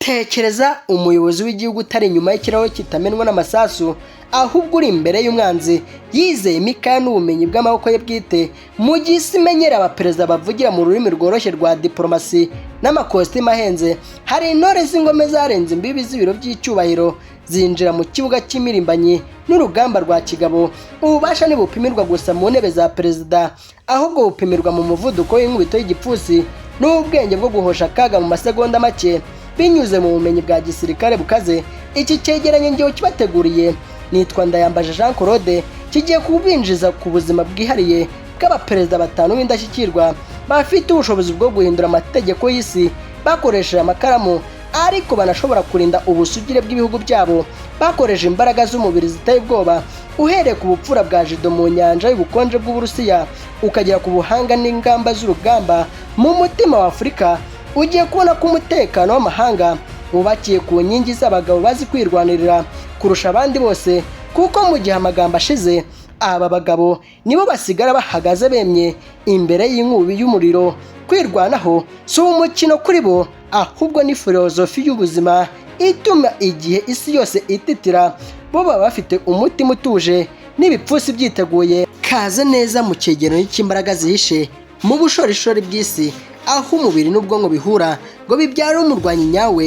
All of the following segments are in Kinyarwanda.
Tekereza umuyobozi w'igihugu utari inyuma y'ikirahure kitamenwa n'amasasu, ahubwo uri imbere y'umwanzi yizeye imikaya n'ubumenyi bw'amaboko ye bwite, mu gihe isi imenyera abaperezida bavugira mu rurimi rworoshye rwa diplomasi n'amakositimu ahenze. Hari intore z'ingome zarenze imbibi z'ibiro by'icyubahiro zinjira mu kibuga cy'imirimbanyi n'urugamba rwa kigabo. Ububasha ntibupimirwa gusa mu ntebe za perezida, ahubwo bupimirwa mu muvuduko w'inkubito y'igipfusi n'ubwenge bwo guhosha akaga mu masegonda make binyuze mu bumenyi bwa gisirikare bukaze. Iki cyegeranyo ngewe kibateguriye nitwa Ndayambaje Jean Claude, kigiye kubinjiza ku buzima bwihariye bw'abaperezida batanu b'indashyikirwa bafite ubushobozi bwo guhindura amategeko y'isi bakoresheje amakaramu, ariko banashobora kurinda ubusugire bw'ibihugu byabo bakoresheje imbaraga z'umubiri ziteye ubwoba. Uhereye ku bupfura bwa jido mu nyanja y'ubukonje bw'Uburusiya ukagera ku buhanga n'ingamba z'urugamba mu mutima wa Afurika, ugiye kubona ko umutekano w'amahanga wubakiye ku nkingi z'abagabo bazi kwirwanirira kurusha abandi bose. Kuko mu gihe amagambo ashize, aba bagabo nibo basigara bahagaze bemye imbere y'inkubi y'umuriro. Kwirwanaho si umukino kuri bo, ahubwo ni filozofi y'ubuzima ituma igihe isi yose ititira bo baba bafite umutima utuje n'ibipfusi byiteguye. Kaze neza mu cyegeranyo cy'imbaraga zihishe mu bushorishori bw'isi, aho umubiri n'ubwonko bihura ngo bibyare umurwanyi nyawe.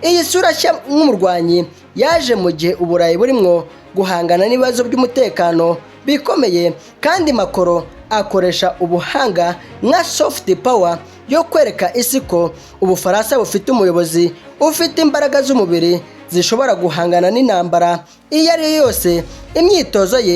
iyi sura nshya nk'umurwanyi yaje mu gihe Uburayi burimwo guhangana n'ibibazo by'umutekano bikomeye, kandi Macron akoresha ubuhanga nka soft power yo kwereka isi ko Ubufaransa bufite umuyobozi ufite imbaraga z'umubiri zishobora guhangana n'intambara iyo ari yo yose. Imyitozo ye